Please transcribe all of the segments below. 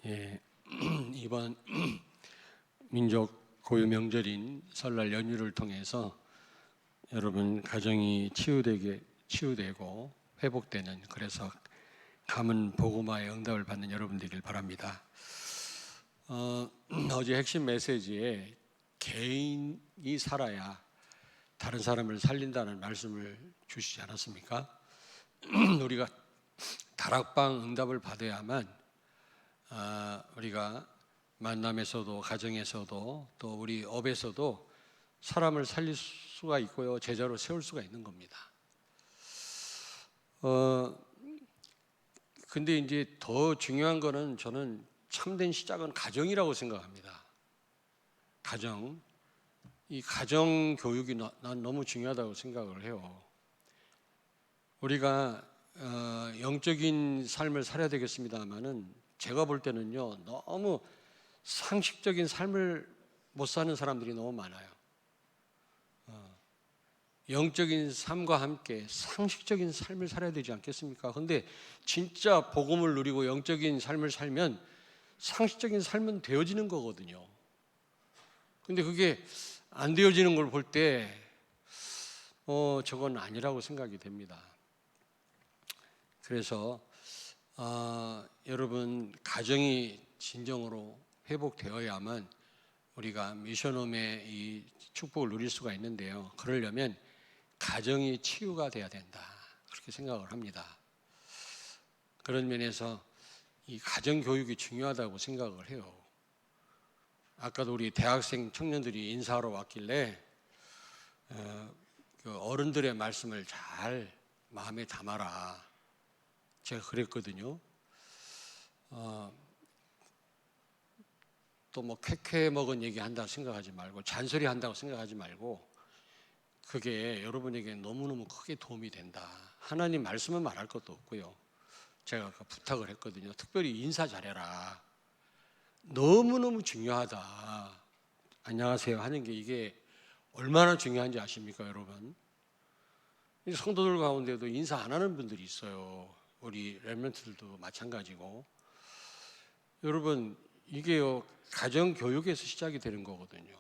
예, 이번 민족 고유 명절인 설날 연휴를 통해서 여러분 가정이 치유되고 회복되는, 그래서 가문 복음화의 응답을 받는 여러분 되길 바랍니다. 어제 핵심 메시지에 개인이 살아야 다른 사람을 살린다는 말씀을 주시지 않았습니까? 우리가 다락방 응답을 받아야만 우리가 만남에서도, 가정에서도, 또 우리 업에서도 사람을 살릴 수가 있고요, 제자로 세울 수가 있는 겁니다. 근데 이제 더 중요한 거는, 저는 참된 시작은 가정이라고 생각합니다. 가정, 이 가정 교육이 난 너무 중요하다고 생각을 해요. 우리가 영적인 삶을 살아야 되겠습니다만은, 제가 볼 때는요, 너무 상식적인 삶을 못 사는 사람들이 너무 많아요. 영적인 삶과 함께 상식적인 삶을 살아야 되지 않겠습니까? 그런데 진짜 복음을 누리고 영적인 삶을 살면 상식적인 삶은 되어지는 거거든요. 근데 그게 안 되어지는 걸 볼 때 저건 아니라고 생각이 됩니다. 그래서 여러분, 가정이 진정으로 회복되어야만 우리가 미션홈의 이 축복을 누릴 수가 있는데요, 그러려면 가정이 치유가 돼야 된다, 그렇게 생각을 합니다. 그런 면에서 이 가정 교육이 중요하다고 생각을 해요. 아까도 우리 대학생 청년들이 인사하러 왔길래 그 어른들의 말씀을 잘 마음에 담아라, 제가 그랬거든요. 또 뭐 쾌쾌 먹은 얘기 한다고 생각하지 말고, 잔소리 한다고 생각하지 말고, 그게 여러분에게 너무너무 크게 도움이 된다. 하나님 말씀은 말할 것도 없고요. 제가 아까 부탁을 했거든요. 특별히 인사 잘해라. 너무너무 중요하다. 안녕하세요 하는 게 이게 얼마나 중요한지 아십니까, 여러분? 성도들 가운데도 인사 안 하는 분들이 있어요. 우리 렘넌트들도 마찬가지고. 여러분, 이게요, 가정교육에서 시작이 되는 거거든요.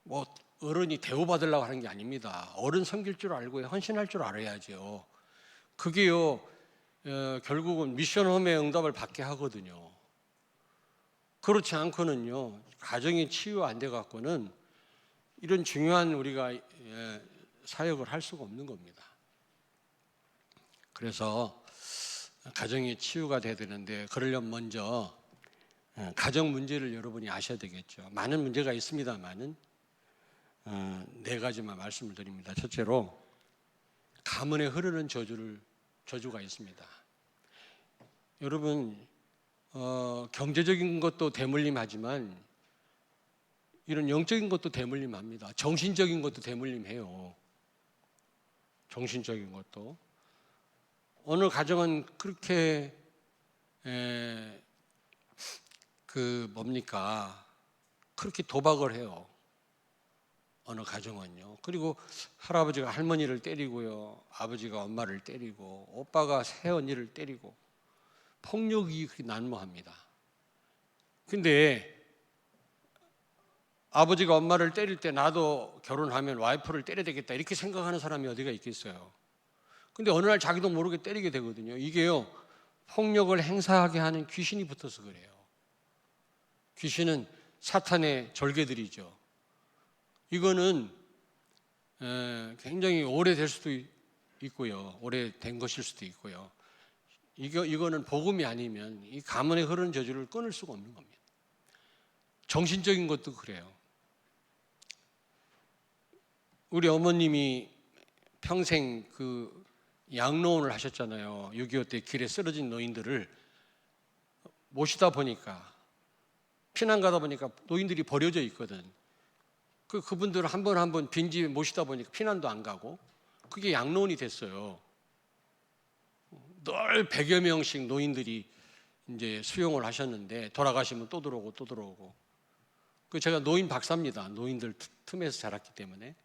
뭐 어른이 대우받으려고 하는 게 아닙니다. 어른 섬길 줄 알고 헌신할 줄 알아야죠. 그게요, 결국은 미션홈의 응답을 받게 하거든요. 그렇지 않고는요, 가정이 치유 안 돼 갖고는 이런 중요한 우리가 사역을 할 수가 없는 겁니다. 그래서 가정이 치유가 돼야 되는데, 그러려면 먼저 가정 문제를 여러분이 아셔야 되겠죠. 많은 문제가 있습니다만은 4가지만 말씀을 드립니다. 첫째로, 가문에 흐르는 저주가 있습니다. 여러분, 경제적인 것도 대물림하지만 이런 영적인 것도 대물림합니다. 정신적인 것도 대물림해요. 정신적인 것도. 어느 가정은 그렇게 그렇게 도박을 해요. 어느 가정은요. 그리고 할아버지가 할머니를 때리고요, 아버지가 엄마를 때리고, 오빠가 새언니를 때리고, 폭력이 그렇게 난무합니다. 근데 아버지가 엄마를 때릴 때 나도 결혼하면 와이프를 때려야 되겠다, 이렇게 생각하는 사람이 어디가 있겠어요. 근데 어느 날 자기도 모르게 때리게 되거든요. 이게요, 폭력을 행사하게 하는 귀신이 붙어서 그래요. 귀신은 사탄의 절개들이죠. 이거는 굉장히 오래될 수도 있고요, 오래된 것일 수도 있고요. 이거는 복음이 아니면 이 가문에 흐르는 저주를 끊을 수가 없는 겁니다. 정신적인 것도 그래요. 우리 어머님이 평생 그 양로원을 하셨잖아요. 6.25 때 길에 쓰러진 노인들을 모시다 보니까, 피난 가다 보니까 노인들이 버려져 있거든. 그분들을 한 번 한 번 빈집에 모시다 보니까 피난도 안 가고, 그게 양로원이 됐어요. 늘 100여 명씩 노인들이 이제 수용을 하셨는데, 돌아가시면 또 들어오고 또 들어오고. 제가 노인 박사입니다. 노인들 틈에서 자랐기 때문에.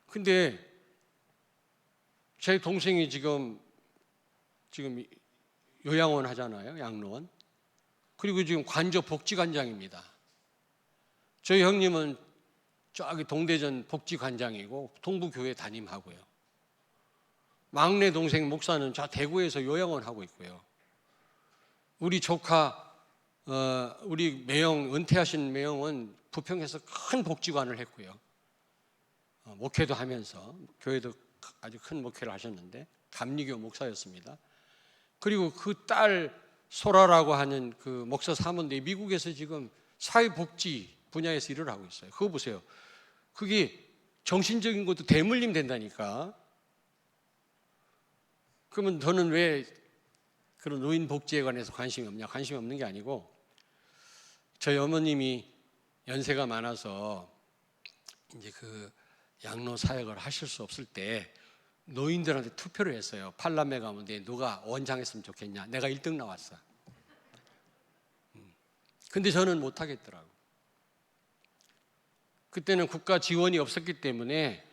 근데 제 동생이 지금 요양원 하잖아요, 양로원. 그리고 지금 관저 복지관장입니다. 저희 형님은 저기 동대전 복지관장이고 동부교회 담임하고요. 막내 동생 목사는 저 대구에서 요양원 하고 있고요. 우리 조카, 우리 매형, 은퇴하신 매형은 부평에서 큰 복지관을 했고요. 목회도 하면서 교회도 아주 큰 목회를 하셨는데 감리교 목사였습니다. 그리고 그 딸 소라라고 하는 그 목사 사모인데 미국에서 지금 사회복지 분야에서 일을 하고 있어요. 그거 보세요. 그게 정신적인 것도 대물림 된다니까. 그러면 너는 왜 그런 노인 복지에 관해서 관심이 없냐? 관심이 없는 게 아니고 저희 어머님이 연세가 많아서 이제 그 양로 사역을 하실 수 없을 때 노인들한테 투표를 했어요. 팔남매 가운데 누가 원장했으면 좋겠냐? 내가 1등 나왔어. 근데 저는 못 하겠더라고. 그때는 국가 지원이 없었기 때문에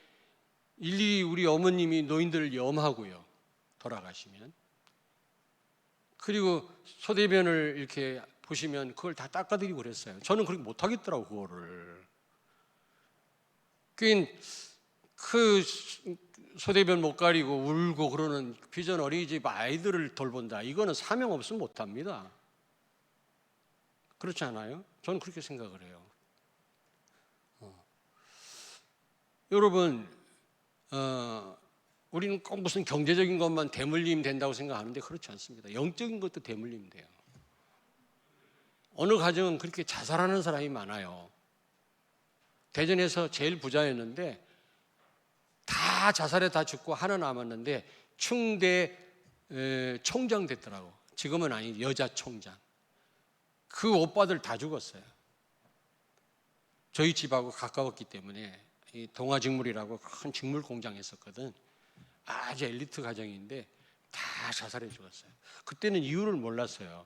일일이 우리 어머님이 노인들을 염하고요. 돌아가시면. 그리고 소대변을 이렇게 보시면 그걸 다 닦아드리고 그랬어요. 저는 그렇게 못 하겠더라고, 그거를. 그 소대변 못 가리고 울고 그러는 비전 어린이집 아이들을 돌본다. 이거는 사명 없으면 못 합니다. 그렇지 않아요? 저는 그렇게 생각을 해요. 여러분, 우리는 꼭 무슨 경제적인 것만 대물림 된다고 생각하는데 그렇지 않습니다. 영적인 것도 대물림 돼요. 어느 가정은 그렇게 자살하는 사람이 많아요. 대전에서 제일 부자였는데 다 자살에 다 죽고 하나 남았는데 충대 총장 됐더라고. 지금은 아니, 여자 총장. 그 오빠들 다 죽었어요. 저희 집하고 가까웠기 때문에 이 동아직물이라고 큰 직물 공장 했었거든. 아주 엘리트 가정인데 다 자살해 죽었어요. 그때는 이유를 몰랐어요.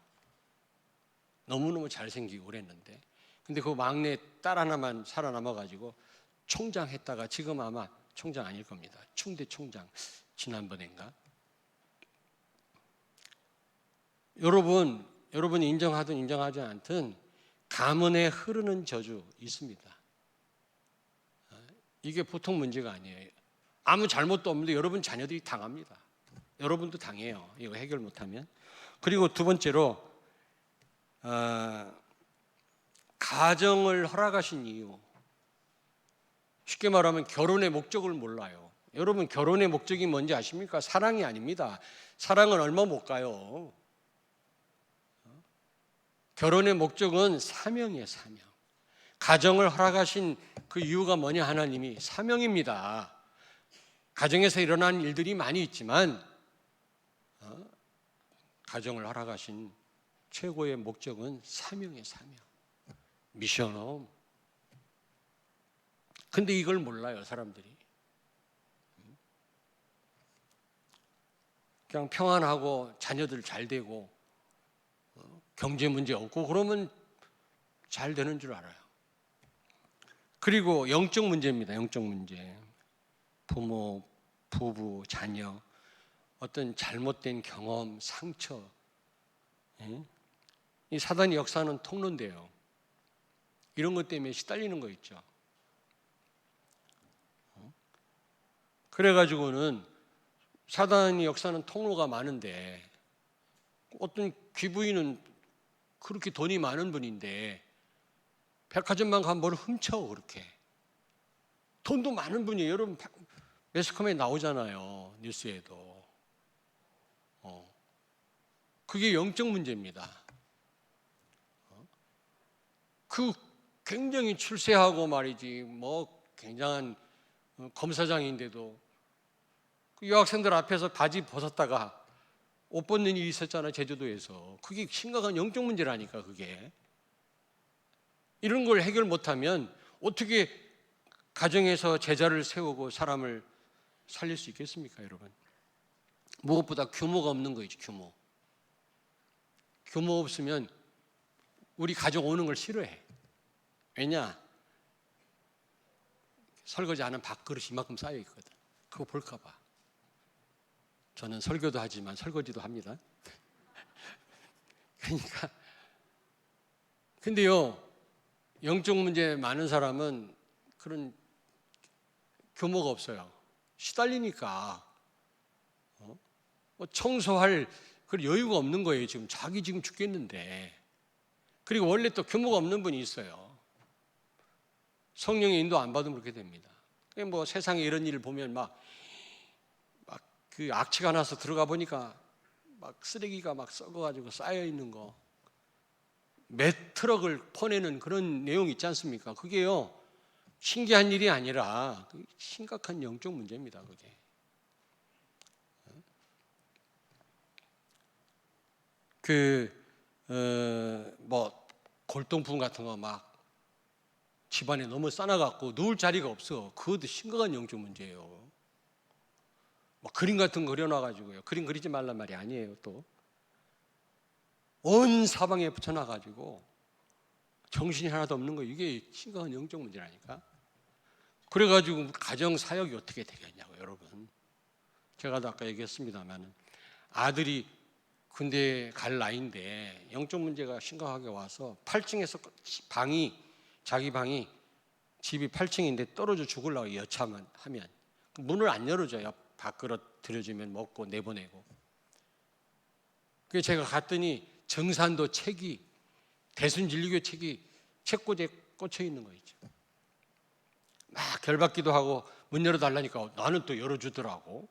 너무너무 잘생기고 그랬는데. 근데 그 막내 딸 하나만 살아남아가지고 총장 했다가 지금 아마 총장 아닐 겁니다. 충대 총장 지난번인가. 여러분이 인정하든 인정하지 않든 가문에 흐르는 저주 있습니다. 이게 보통 문제가 아니에요. 아무 잘못도 없는데 여러분 자녀들이 당합니다. 여러분도 당해요. 이거 해결 못하면. 그리고 두 번째로 가정을 허락하신 이유. 쉽게 말하면 결혼의 목적을 몰라요. 여러분, 결혼의 목적이 뭔지 아십니까? 사랑이 아닙니다. 사랑은 얼마 못 가요. 결혼의 목적은 사명이에요, 사명. 가정을 허락하신 그 이유가 뭐냐? 하나님이 사명입니다. 가정에서 일어나는 일들이 많이 있지만 가정을 허락하신 최고의 목적은 사명이에요, 사명. 미션홈. 근데 이걸 몰라요, 사람들이. 그냥 평안하고 자녀들 잘 되고 경제 문제 없고 그러면 잘 되는 줄 알아요. 그리고 영적 문제입니다. 영적 문제. 부모, 부부, 자녀, 어떤 잘못된 경험, 상처. 이 사단의 역사는 통로인데요. 이런 것 때문에 시달리는 거 있죠. 그래가지고는 사단의 역사는 통로가 많은데 어떤 귀부인은 그렇게 돈이 많은 분인데 백화점만 가면 뭘 훔쳐 그렇게. 돈도 많은 분이에요. 여러분 매스컴에 나오잖아요. 뉴스에도. 그게 영적 문제입니다. 그 굉장히 출세하고 말이지 뭐 굉장한 검사장인데도 그 여학생들 앞에서 바지 벗었다가 옷 벗는 일이 있었잖아요. 제주도에서. 그게 심각한 영적 문제라니까 그게. 이런 걸 해결 못하면 어떻게 가정에서 제자를 세우고 사람을 살릴 수 있겠습니까, 여러분? 무엇보다 규모가 없는 거죠, 규모. 규모 없으면 우리 가족 오는 걸 싫어해. 왜냐? 설거지 하는 밥그릇이 이만큼 쌓여 있거든. 그거 볼까 봐. 저는 설교도 하지만 설거지도 합니다. 그러니까 근데요, 영적 문제 많은 사람은 그런 규모가 없어요. 시달리니까 뭐 청소할 그 여유가 없는 거예요. 지금 자기 지금 죽겠는데. 그리고 원래 또 규모가 없는 분이 있어요. 성령의 인도 안 받으면 그렇게 됩니다. 뭐 세상에 이런 일을 보면 막 그 악취가 나서 들어가 보니까 막 쓰레기가 막 썩어가지고 쌓여 있는 거, 몇 트럭을 퍼내는 그런 내용 있지 않습니까? 그게요, 신기한 일이 아니라 심각한 영적 문제입니다. 그게. 뭐 골동품 같은 거 막 집안에 너무 쌓아갖고 누울 자리가 없어. 그것도 심각한 영적 문제예요. 뭐 그림 같은 거 그려놔가지고요. 그림 그리지 말란 말이 아니에요. 또 온 사방에 붙여놔가지고 정신이 하나도 없는 거, 이게 심각한 영적 문제라니까. 그래가지고 가정 사역이 어떻게 되겠냐고. 여러분, 제가 아까 얘기했습니다만 아들이 군대에 갈 나이인데 영적 문제가 심각하게 와서 8층에서 자기 방이 집이 8층인데 떨어져 죽으려고 여차하면 문을 안 열어줘요. 밥그릇 들여주면 먹고 내보내고. 그래서 제가 갔더니 정산도 책이, 대순진리교 책이 책꽂이에 꽂혀 있는 거 있죠. 막 결박기도 하고 문 열어달라니까 나는 또 열어주더라고.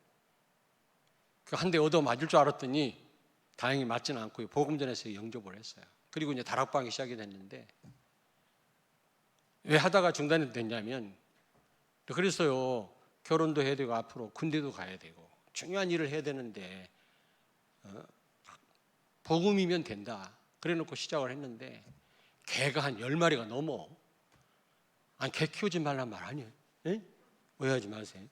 한 대 얻어 맞을 줄 알았더니 다행히 맞지는 않고요. 복음전에서 영접을 했어요. 그리고 이제 다락방이 시작이 됐는데, 왜 하다가 중단이 됐냐면, 그랬어요. 결혼도 해야 되고 앞으로 군대도 가야 되고 중요한 일을 해야 되는데 복음이면 된다. 그래 놓고 시작을 했는데 개가 한 10마리가 넘어. 아니, 개 키우지 말란 말 아니에요. 에? 오해하지 마세요.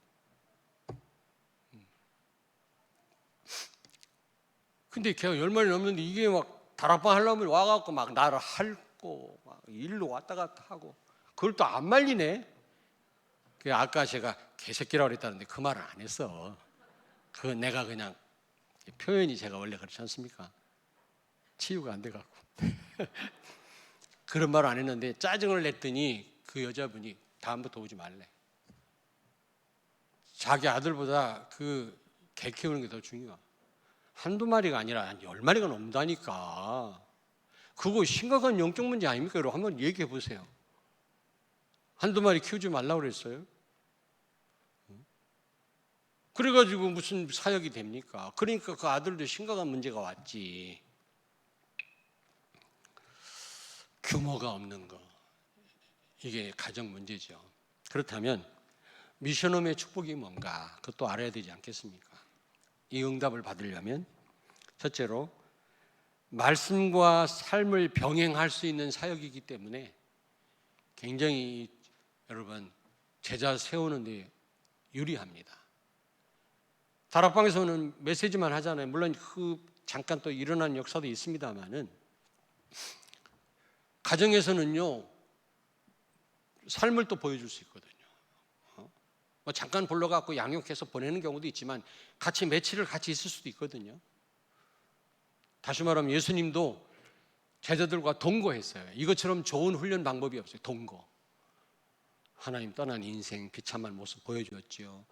근데 개가 10마리 넘는데 이게 막 다락방 하려면 와갖고 막 나를 핥고 막 일로 왔다 갔다 하고, 그걸 또 안 말리네. 아까 제가 개새끼라고 그랬다는데 그 말을 안 했어. 그건 내가 그냥 표현이, 제가 원래 그렇지 않습니까? 치유가 안 돼갖고 그런 말을 안 했는데 짜증을 냈더니 그 여자분이 다음부터 오지 말래. 자기 아들보다 그 개 키우는 게 더 중요해. 한두 마리가 아니라 한 10마리가 넘다니까. 그거 심각한 영적 문제 아닙니까? 여러분, 한번 얘기해 보세요. 한두 마리 키우지 말라고 그랬어요? 그래가지고 무슨 사역이 됩니까? 그러니까 그 아들도 심각한 문제가 왔지. 규모가 없는 거, 이게 가정 문제죠. 그렇다면 미션홈의 축복이 뭔가, 그것도 알아야 되지 않겠습니까? 이 응답을 받으려면 첫째로 말씀과 삶을 병행할 수 있는 사역이기 때문에 굉장히 여러분 제자 세우는 데 유리합니다. 다락방에서는 메시지만 하잖아요. 물론 그 잠깐 또 일어난 역사도 있습니다만은, 가정에서는요 삶을 또 보여줄 수 있거든요. 뭐 잠깐 불러갖고 양육해서 보내는 경우도 있지만 같이 며칠을 같이 있을 수도 있거든요. 다시 말하면 예수님도 제자들과 동거했어요. 이것처럼 좋은 훈련 방법이 없어요. 동거. 하나님 떠난 인생 비참한 모습 보여주었죠.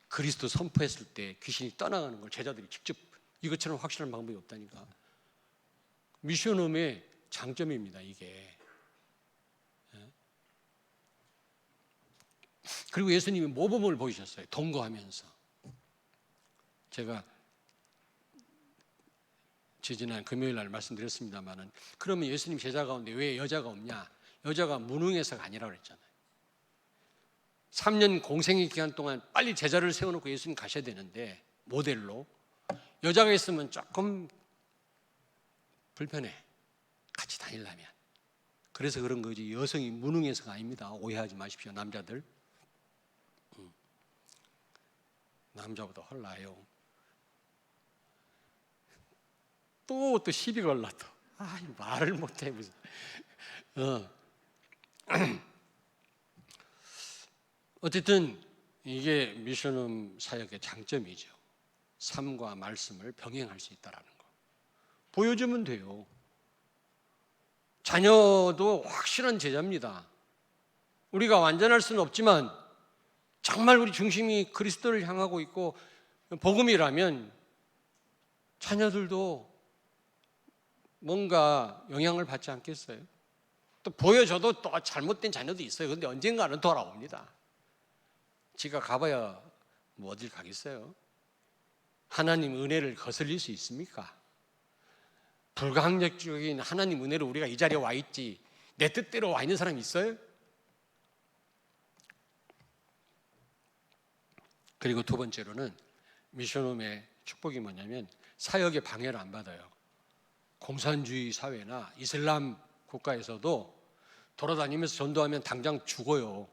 그리스도 선포했을 때 귀신이 떠나가는 걸 제자들이 직접, 이것처럼 확실한 방법이 없다니까. 미션홈의 장점입니다, 이게. 그리고 예수님이 모범을 보이셨어요. 동거하면서. 제가 지난 금요일 날 말씀드렸습니다만은, 그러면 예수님 제자 가운데 왜 여자가 없냐? 여자가 무능해서가 아니라고 그랬잖아요. 3년 공생의 기간 동안 빨리 제자를 세워놓고 예수님 가셔야 되는데, 모델로 여자가 있으면 조금 불편해, 같이 다니려면. 그래서 그런 거지, 여성이 무능해서가 아닙니다. 오해하지 마십시오, 남자들. 남자보다 훨 나아요. 또 시비 걸라 또. 말을 못해 무슨. 어쨌든 이게 미션홈 사역의 장점이죠. 삶과 말씀을 병행할 수 있다는 거. 보여주면 돼요. 자녀도 확실한 제자입니다. 우리가 완전할 수는 없지만 정말 우리 중심이 그리스도를 향하고 있고 복음이라면 자녀들도 뭔가 영향을 받지 않겠어요? 또 보여줘도 또 잘못된 자녀도 있어요. 근데 언젠가는 돌아옵니다. 지가 가봐야 뭐 어딜 가겠어요? 하나님 은혜를 거슬릴 수 있습니까? 불가항력적인 하나님 은혜로 우리가 이 자리에 와 있지 내 뜻대로 와 있는 사람이 있어요? 그리고 두 번째로는 미션홈의 축복이 뭐냐면 사역에 방해를 안 받아요. 공산주의 사회나 이슬람 국가에서도 돌아다니면서 전도하면 당장 죽어요.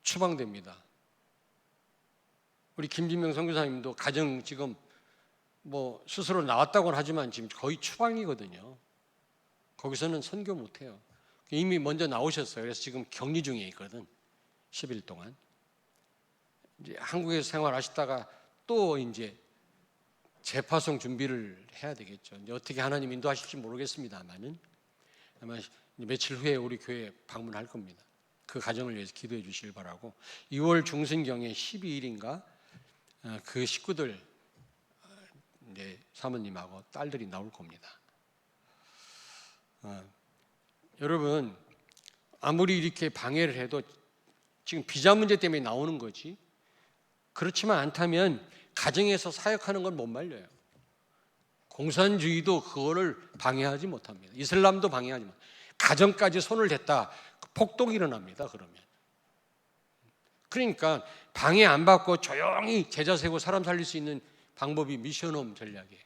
추방됩니다. 우리 김진명 선교사님도 가정 지금 뭐 스스로 나왔다고는 하지만 지금 거의 추방이거든요. 거기서는 선교 못해요. 이미 먼저 나오셨어요. 그래서 지금 격리 중에 있거든. 10일 동안. 이제 한국에서 생활하시다가 또 이제 재파송 준비를 해야 되겠죠. 이제 어떻게 하나님 인도하실지 모르겠습니다만은 아마 며칠 후에 우리 교회 방문할 겁니다. 그 가정을 위해서 기도해 주시길 바라고 2월 중순경에 12일인가 그 식구들 이제 사모님하고 딸들이 나올 겁니다. 여러분 아무리 이렇게 방해를 해도 지금 비자 문제 때문에 나오는 거지 그렇지만 않다면 가정에서 사역하는 건 못 말려요. 공산주의도 그거를 방해하지 못합니다. 이슬람도 방해하지 못합니다. 가정까지 손을 댔다 폭동이 일어납니다. 그러면 그러니까 방해 안 받고 조용히 제자 세고 사람 살릴 수 있는 방법이 미션홈 전략이에요.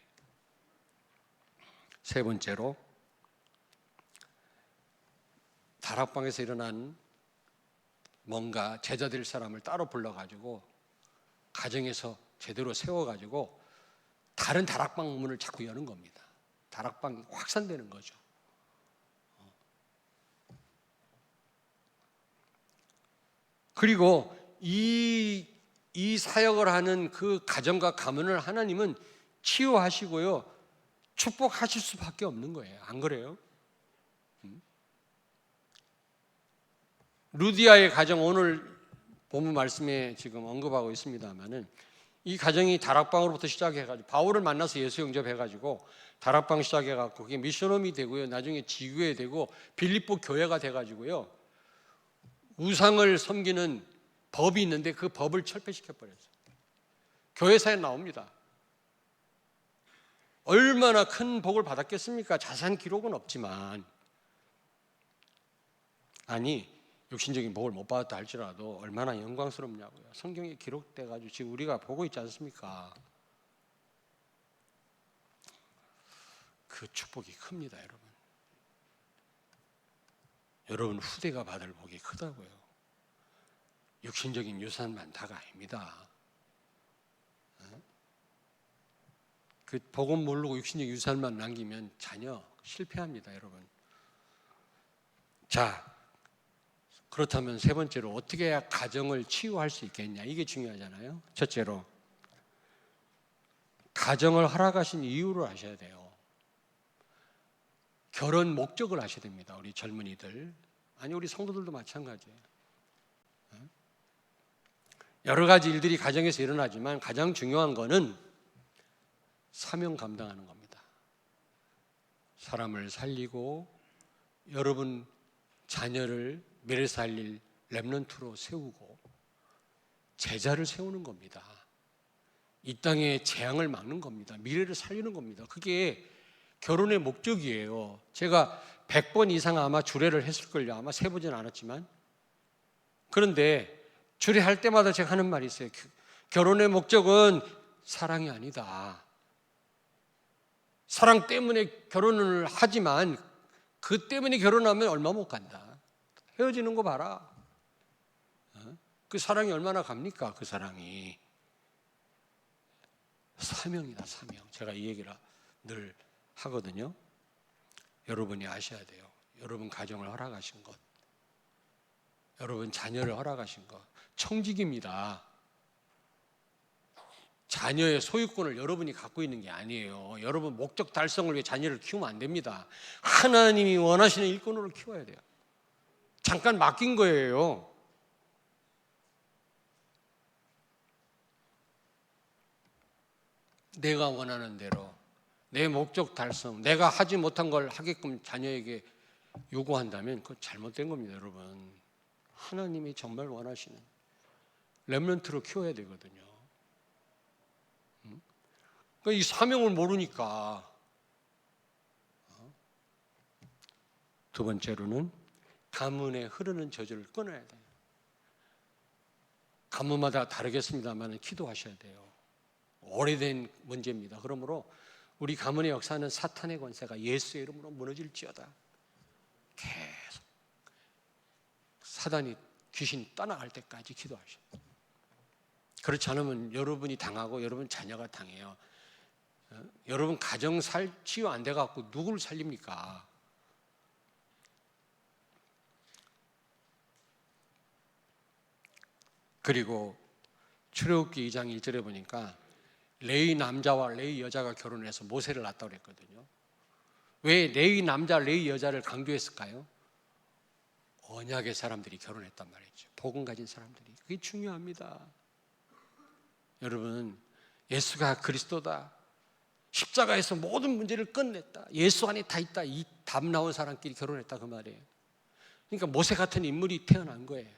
세 번째로 다락방에서 일어난 뭔가 제자 될 사람을 따로 불러가지고 가정에서 제대로 세워가지고 다른 다락방 문을 자꾸 여는 겁니다. 다락방이 확산되는 거죠. 그리고 이 사역을 하는 그 가정과 가문을 하나님은 치유하시고요 축복하실 수밖에 없는 거예요. 안 그래요? 루디아의 가정 오늘 본문 말씀에 지금 언급하고 있습니다만은 이 가정이 다락방으로부터 시작해가지고 바울을 만나서 예수 영접해가지고 다락방 시작해갖고 그게 미션홈이 되고요 나중에 지교회 되고 빌립보 교회가 돼가지고요 우상을 섬기는 법이 있는데 그 법을 철폐시켜버렸어요. 교회사에 나옵니다. 얼마나 큰 복을 받았겠습니까? 자세한 기록은 없지만 아니 육신적인 복을 못 받았다 할지라도 얼마나 영광스럽냐고요. 성경에 기록돼가지고 지금 우리가 보고 있지 않습니까? 그 축복이 큽니다. 여러분 후대가 받을 복이 크다고요. 육신적인 유산만 다가 아닙니다. 그 복음 모르고 육신적 유산만 남기면 자녀 실패합니다. 여러분. 자, 그렇다면 세 번째로 어떻게 해야 가정을 치유할 수 있겠냐 이게 중요하잖아요. 첫째로 가정을 허락하신 이유를 아셔야 돼요. 결혼 목적을 아셔야 됩니다. 우리 젊은이들 아니 우리 성도들도 마찬가지예요. 여러 가지 일들이 가정에서 일어나지만 가장 중요한 거는 사명 감당하는 겁니다. 사람을 살리고 여러분 자녀를 미래 살릴 렘넌트로 세우고 제자를 세우는 겁니다. 이 땅의 재앙을 막는 겁니다. 미래를 살리는 겁니다. 그게 결혼의 목적이에요. 제가 100번 이상 아마 주례를 했을걸요. 아마 세보진 않았지만 그런데 주례할 때마다 제가 하는 말이 있어요. 결혼의 목적은 사랑이 아니다. 사랑 때문에 결혼을 하지만 그 때문에 결혼하면 얼마 못 간다. 헤어지는 거 봐라. 그 사랑이 얼마나 갑니까? 그 사랑이 사명이다. 사명. 제가 이 얘기를 늘 하거든요. 여러분이 아셔야 돼요. 여러분 가정을 허락하신 것, 여러분 자녀를 허락하신 것 청직입니다. 자녀의 소유권을 여러분이 갖고 있는 게 아니에요. 여러분 목적 달성을 위해 자녀를 키우면 안 됩니다. 하나님이 원하시는 일꾼으로 키워야 돼요. 잠깐 맡긴 거예요. 내가 원하는 대로 내 목적 달성, 내가 하지 못한 걸 하게끔 자녀에게 요구한다면 그건 잘못된 겁니다, 여러분. 하나님이 정말 원하시는 렘넌트로 키워야 되거든요. 그러니까 이 사명을 모르니까. 두 번째로는 가문에 흐르는 저주를 끊어야 돼요. 가문마다 다르겠습니다만 기도하셔야 돼요. 오래된 문제입니다. 그러므로 우리 가문의 역사는 사탄의 권세가 예수의 이름으로 무너질지어다. 계속 사단이 귀신이 떠나갈 때까지 기도하셔야 돼요. 그렇지 않으면 여러분이 당하고 여러분 자녀가 당해요. 여러분 가정 치유 안 돼갖고 누구를 살립니까? 그리고 출애굽기 2장 1절에 보니까 레위 남자와 레위 여자가 결혼해서 모세를 낳았다고 그랬거든요. 왜 레위 남자, 레위 여자를 강조했을까요? 언약의 사람들이 결혼했단 말이죠. 복음 가진 사람들이. 그게 중요합니다. 여러분, 예수가 그리스도다. 십자가에서 모든 문제를 끝냈다. 예수 안에 다 있다. 이 답 나온 사람끼리 결혼했다 그 말이에요. 그러니까 모세 같은 인물이 태어난 거예요.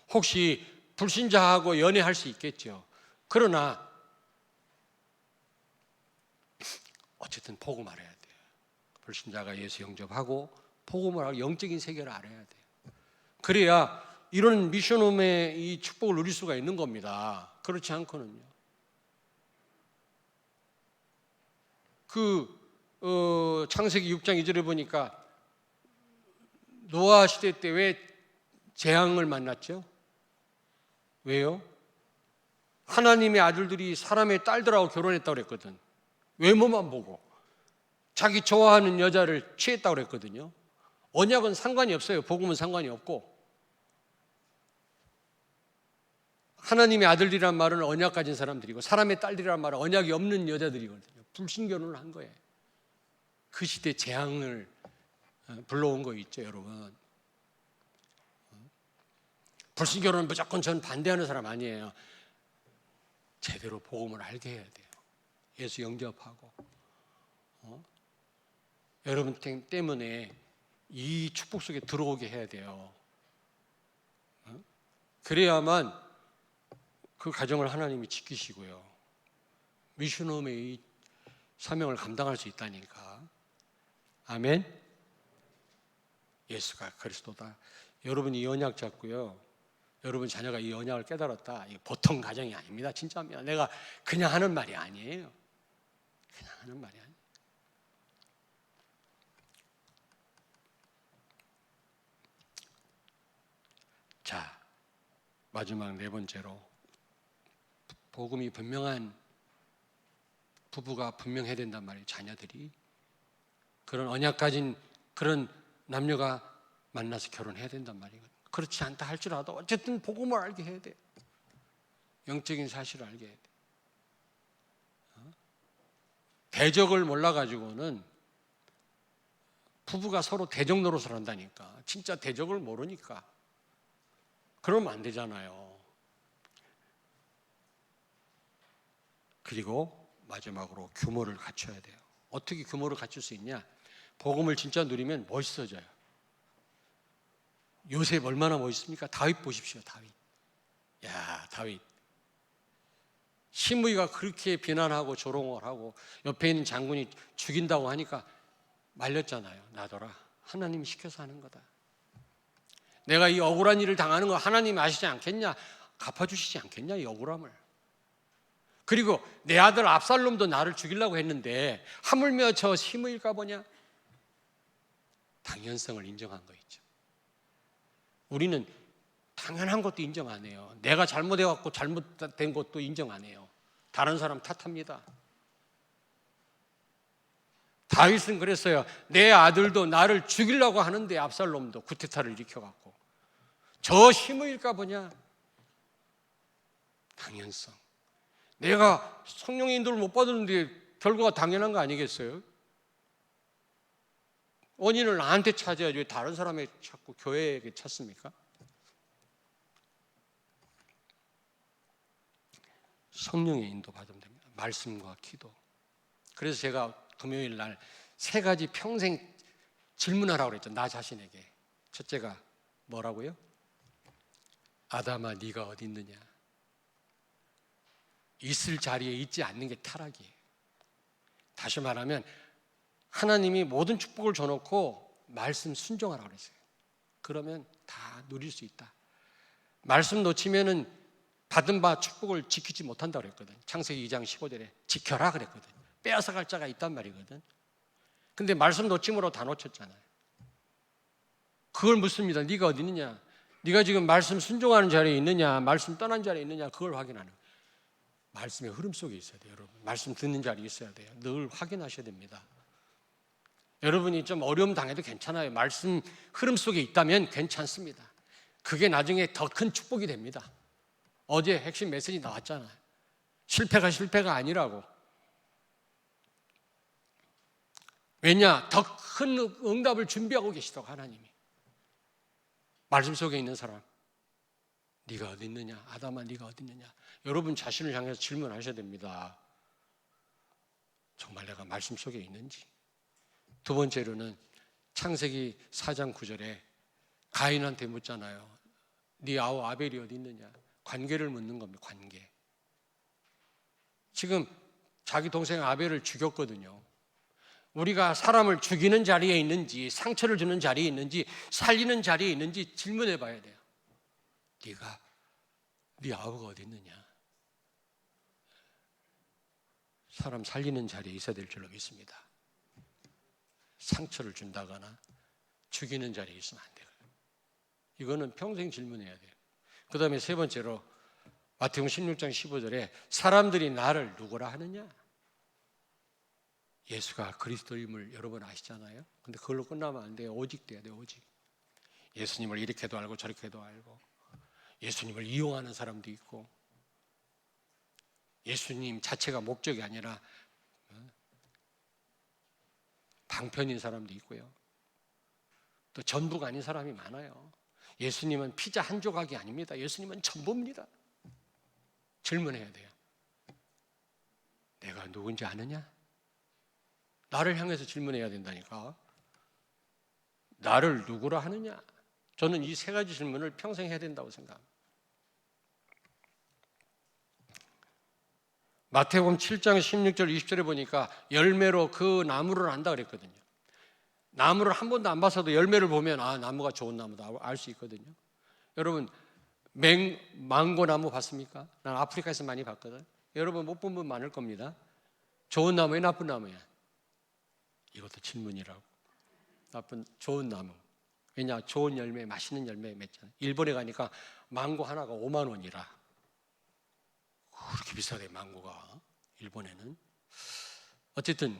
혹시 불신자하고 연애할 수 있겠죠. 그러나 어쨌든 복음 알아야 돼요. 불신자가 예수 영접하고 복음을 알고 영적인 세계를 알아야 돼요. 그래야 이런 미션홈의 이 축복을 누릴 수가 있는 겁니다. 그렇지 않고는요. 창세기 6장 2절에 보니까 노아 시대 때 왜 재앙을 만났죠? 왜요? 하나님의 아들들이 사람의 딸들하고 결혼했다고 그랬거든. 외모만 보고 자기 좋아하는 여자를 취했다고 그랬거든요. 언약은 상관이 없어요. 복음은 상관이 없고. 하나님의 아들이란 말은 언약 가진 사람들이고 사람의 딸들이란 말은 언약이 없는 여자들이거든요. 불신결혼을 한 거예요. 그 시대 재앙을 불러온 거 있죠, 여러분. 불신결혼은 무조건 전 반대하는 사람 아니에요. 제대로 복음을 알게 해야 돼요. 예수 영접하고. 여러분 때문에 이 축복 속에 들어오게 해야 돼요. 그래야만 그 가정을 하나님이 지키시고요. 미션홈의 이 사명을 감당할 수 있다니까. 아멘. 예수가 그리스도다. 여러분 이 언약 잡고요. 여러분 자녀가 이 언약을 깨달았다. 이게 보통 가정이 아닙니다. 진짜입니다. 내가 그냥 하는 말이 아니에요. 그냥 하는 말이 아니에요. 자, 마지막 네 번째로 복음이 분명한 부부가 분명해야 된단 말이에요. 자녀들이 그런 언약 가진 그런 남녀가 만나서 결혼해야 된단 말이에요. 그렇지 않다 할지라도 어쨌든 복음을 알게 해야 돼요. 영적인 사실을 알게 해야 돼요. 대적을 몰라가지고는 부부가 서로 대적 노릇을 한다니까. 진짜 대적을 모르니까. 그러면 안 되잖아요. 그리고 마지막으로 규모를 갖춰야 돼요. 어떻게 규모를 갖출 수 있냐? 복음을 진짜 누리면 멋있어져요. 요셉 얼마나 멋있습니까? 다윗 보십시오. 다윗. 야, 다윗. 시므이가 그렇게 비난하고 조롱을 하고 옆에 있는 장군이 죽인다고 하니까 말렸잖아요. 놔둬라. 하나님이 시켜서 하는 거다. 내가 이 억울한 일을 당하는 거 하나님이 아시지 않겠냐? 갚아주시지 않겠냐? 이 억울함을. 그리고 내 아들 압살롬도 나를 죽이려고 했는데 하물며 저 시므이일까 보냐? 당연성을 인정한 거 있죠. 우리는 당연한 것도 인정 안 해요. 내가 잘못해갖고 잘못된 것도 인정 안 해요. 다른 사람 탓합니다. 다윗은 그랬어요. 내 아들도 나를 죽이려고 하는데 압살롬도 구테타를 일으켜갖고 저 시므이일까 보냐? 당연성. 내가 성령의 인도를 못 받았는데 결과가 당연한 거 아니겠어요? 원인을 나한테 찾아야지 왜 다른 사람에게 찾고 교회에게 찾습니까? 성령의 인도 받으면 됩니다. 말씀과 기도. 그래서 제가 금요일 날 3가지 평생 질문하라고 그랬죠. 나 자신에게. 첫째가 뭐라고요? 아담아, 네가 어디 있느냐? 있을 자리에 있지 않는 게 타락이에요. 다시 말하면 하나님이 모든 축복을 줘놓고 말씀 순종하라고 그랬어요. 그러면 다 누릴 수 있다. 말씀 놓치면은 받은 바 축복을 지키지 못한다고 그랬거든. 창세기 2장 15절에 지켜라 그랬거든. 빼앗아갈 자가 있단 말이거든. 근데 말씀 놓침으로 다 놓쳤잖아요. 그걸 묻습니다. 네가 어디 있느냐? 네가 지금 말씀 순종하는 자리에 있느냐? 말씀 떠난 자리에 있느냐? 그걸 확인하는 거예요. 말씀의 흐름 속에 있어야 돼요, 여러분. 말씀 듣는 자리에 있어야 돼요. 늘 확인하셔야 됩니다. 여러분이 좀 어려움 당해도 괜찮아요. 말씀 흐름 속에 있다면 괜찮습니다. 그게 나중에 더 큰 축복이 됩니다. 어제 핵심 메시지 나왔잖아요. 실패가 아니라고. 왜냐? 더 큰 응답을 준비하고 계시다고 하나님이. 말씀 속에 있는 사람, 네가 어디 있느냐? 아담아, 네가 어디 있느냐? 여러분 자신을 향해서 질문하셔야 됩니다. 정말 내가 말씀 속에 있는지. 두 번째로는 창세기 4장 9절에 가인한테 묻잖아요. 네 아우 아벨이 어디 있느냐? 관계를 묻는 겁니다. 관계. 지금 자기 동생 아벨을 죽였거든요. 우리가 사람을 죽이는 자리에 있는지, 상처를 주는 자리에 있는지, 살리는 자리에 있는지 질문해 봐야 돼요. 네가 네 아우가 어디 있느냐? 사람 살리는 자리에 있어야 될 줄로 믿습니다. 상처를 준다거나 죽이는 자리에 있으면 안 돼요. 이거는 평생 질문해야 돼요. 그 다음에 세 번째로 마태복음 16장 15절에 사람들이 나를 누구라 하느냐? 예수가 그리스도임을 여러분 아시잖아요. 근데 그걸로 끝나면 안 돼요. 오직 돼야 돼요. 오직. 예수님을 이렇게도 알고 저렇게도 알고, 예수님을 이용하는 사람도 있고, 예수님 자체가 목적이 아니라 방편인 사람도 있고요. 또 전부가 아닌 사람이 많아요. 예수님은 피자 한 조각이 아닙니다. 예수님은 전부입니다. 질문해야 돼요. 내가 누군지 아느냐? 나를 향해서 질문해야 된다니까. 나를 누구라 하느냐? 저는 이 3가지 질문을 평생 해야 된다고 생각합니다. 마태복음 7장 16절 20절에 보니까 열매로 그 나무를 안다 그랬거든요. 나무를 한 번도 안 봤어도 열매를 보면 아, 나무가 좋은 나무다 알 수 있거든요. 여러분 망고 나무 봤습니까? 난 아프리카에서 많이 봤거든. 여러분 못 본 분 많을 겁니다. 좋은 나무야 나쁜 나무야? 이것도 질문이라고. 좋은 나무. 왜냐? 좋은 열매, 맛있는 열매 맺잖아요. 일본에 가니까 망고 하나가 5만 원이라. 그렇게 비싸대 망고가. 일본에는. 어쨌든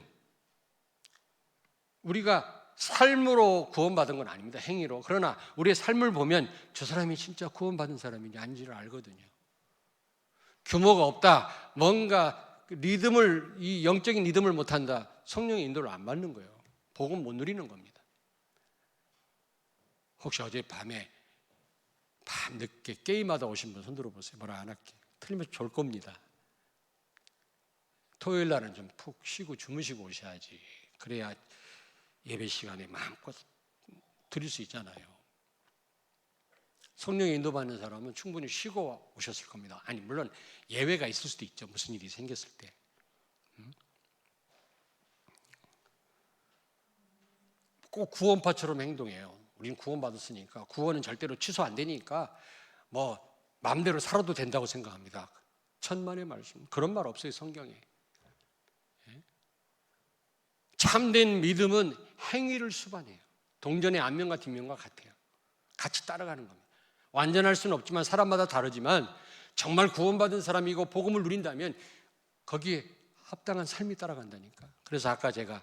우리가 삶으로 구원받은 건 아닙니다. 행위로. 그러나 우리의 삶을 보면 저 사람이 진짜 구원받은 사람인지 아닌지를 알거든요. 규모가 없다. 뭔가 이 영적인 리듬을 못한다. 성령의 인도를 안 받는 거예요. 복음 못 누리는 겁니다. 혹시 어제 밤에 밤늦게 게임하다 오신 분 손 들어보세요. 뭐라 안 할게. 틀리면 좋을 겁니다. 토요일 날은 좀 푹 쉬고 주무시고 오셔야지. 그래야 예배 시간에 마음껏 드릴 수 있잖아요. 성령의 인도받는 사람은 충분히 쉬고 오셨을 겁니다. 아니 물론 예외가 있을 수도 있죠. 무슨 일이 생겼을 때. 꼭 구원파처럼 행동해요. 우리는 구원받았으니까 구원은 절대로 취소 안 되니까 뭐 마음대로 살아도 된다고 생각합니다. 천만의 말씀. 그런 말 없어요 성경에. 참된 믿음은 행위를 수반해요. 동전의 앞면과 뒷면과 같아요. 같이 따라가는 겁니다. 완전할 수는 없지만 사람마다 다르지만 정말 구원받은 사람이고 복음을 누린다면 거기에 합당한 삶이 따라간다니까. 그래서 아까 제가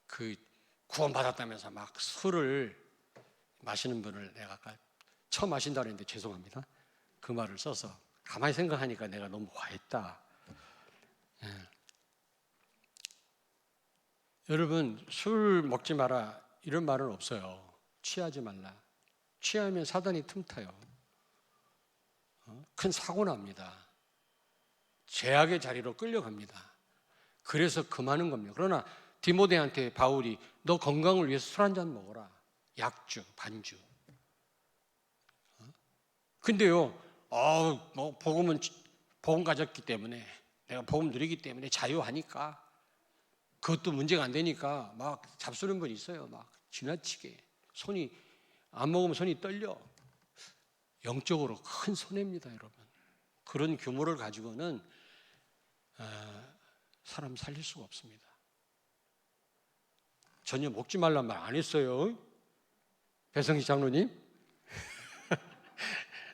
그 구원받았다면서 막 술을 마시는 분을 내가 아까 처음 마신다고 했는데 죄송합니다. 그 말을 써서 가만히 생각하니까 내가 너무 과했다. 여러분, 술 먹지 마라 이런 말은 없어요. 취하지 말라. 취하면 사단이 틈타요. 큰 사고 납니다. 죄악의 자리로 끌려갑니다. 그래서 금하는 겁니다. 그러나 디모데한테 바울이 너 건강을 위해서 술 한잔 먹어라. 약주, 반주. 근데요, 뭐 복음 가졌기 때문에, 내가 복음 누리기 때문에 자유하니까, 그것도 문제가 안 되니까 막 잡수는 분 있어요. 막 지나치게 손이 안 먹으면 손이 떨려. 영적으로 큰 손해입니다, 여러분. 그런 규모를 가지고는 사람 살릴 수가 없습니다. 전혀 먹지 말란 말 안 했어요. 배성희 장로님.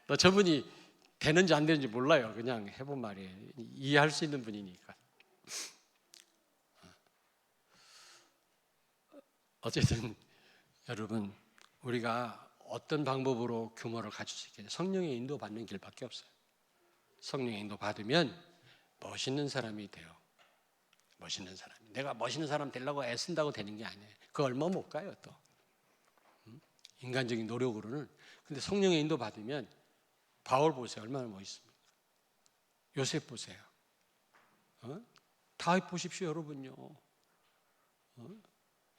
너 저분이 되는지 안 되는지 몰라요. 그냥 해본 말이에요. 이해할 수 있는 분이니까. 어쨌든 여러분, 우리가 어떤 방법으로 규모를 갖출 수 있겠냐? 성령의 인도 받는 길밖에 없어요. 성령의 인도 받으면 멋있는 사람이 돼요. 멋있는 사람. 내가 멋있는 사람 되려고 애쓴다고 되는 게 아니에요. 그 얼마 못 가요 또. 인간적인 노력으로는. 근데 성령의 인도 받으면 바울 보세요. 얼마나 멋있습니까? 요셉 보세요. 다윗 보십시오, 여러분요.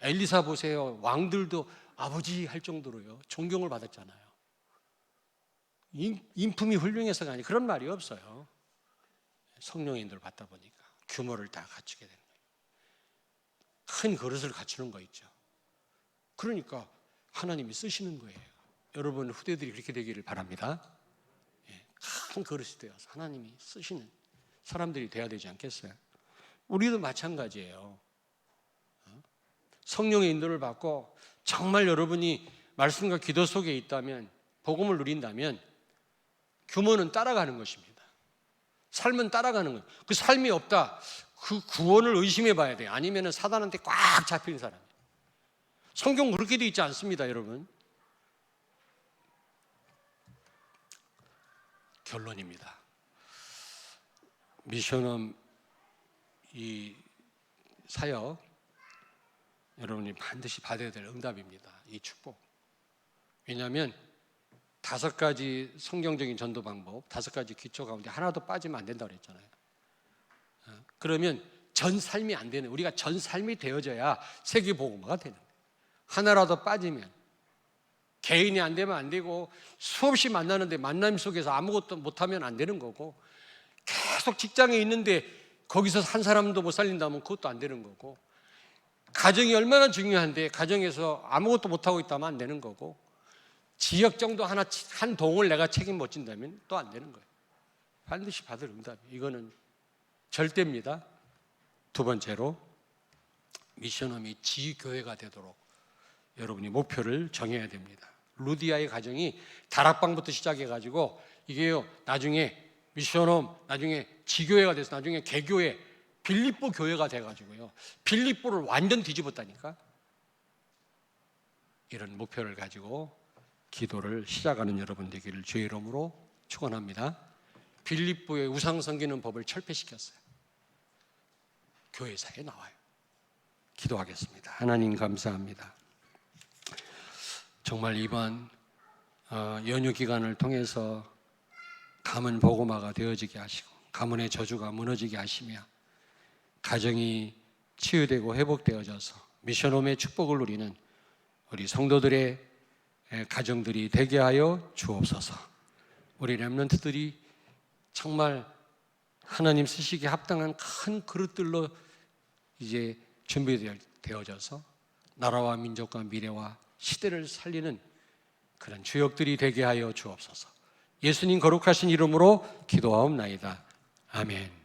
엘리사 보세요. 왕들도 아버지 할 정도로요. 존경을 받았잖아요. 인품이 훌륭해서가 아니라 그런 말이 없어요. 성령의 인도를 받다 보니까 규모를 다 갖추게 되는 거예요. 큰 그릇을 갖추는 거 있죠. 그러니까 하나님이 쓰시는 거예요. 여러분 후대들이 그렇게 되기를 바랍니다. 큰 그릇이 되어서 하나님이 쓰시는 사람들이 되어야 되지 않겠어요? 우리도 마찬가지예요. 성령의 인도를 받고 정말 여러분이 말씀과 기도 속에 있다면, 복음을 누린다면 규모는 따라가는 것입니다. 삶은 따라가는 거예요. 그 삶이 없다, 그 구원을 의심해 봐야 돼요. 아니면 사단한테 꽉 잡힌 사람이에요. 성경 그렇게 돼 있지 않습니다, 여러분. 결론입니다. 미션홈 이 사역, 여러분이 반드시 받아야 될 응답입니다. 이 축복. 왜냐하면 5가지 성경적인 전도 방법, 5가지 기초 가운데 하나도 빠지면 안 된다고 그랬잖아요. 그러면 전 삶이 안 되는, 우리가 전 삶이 되어져야 세계복음화가 되는 거예요. 하나라도 빠지면, 개인이 안 되면 안 되고, 수없이 만나는데 만남 속에서 아무것도 못하면 안 되는 거고, 계속 직장에 있는데 거기서 한 사람도 못 살린다면 그것도 안 되는 거고, 가정이 얼마나 중요한데 가정에서 아무것도 못하고 있다면 안 되는 거고, 지역 정도 한 동을 내가 책임 못 진다면 또 안 되는 거예요. 반드시 받을 응답이에요. 이거는 절대입니다. 두 번째로, 미션홈이 지교회가 되도록 여러분이 목표를 정해야 됩니다. 루디아의 가정이 다락방부터 시작해가지고 이게요, 나중에 미션홈, 나중에 지교회가 돼서 나중에 개교회, 빌립보 교회가 돼가지고요, 빌립보를 완전 뒤집었다니까. 이런 목표를 가지고 기도를 시작하는 여러분 되기를 주의 이름으로 축원합니다. 빌립보의 우상 섬기는 법을 철폐시켰어요. 교회사에 나와요. 기도하겠습니다. 하나님 감사합니다. 정말 이번 연휴 기간을 통해서 가문 복음화가 되어지게 하시고, 가문의 저주가 무너지게 하시며, 가정이 치유되고 회복되어져서 미션홈의 축복을 누리는 우리 성도들의 가정들이 되게 하여 주옵소서. 우리 렘넌트들이 정말 하나님 쓰시기에 합당한 큰 그릇들로 이제 준비되어져서 나라와 민족과 미래와 시대를 살리는 그런 주역들이 되게 하여 주옵소서. 예수님 거룩하신 이름으로 기도하옵나이다. 아멘.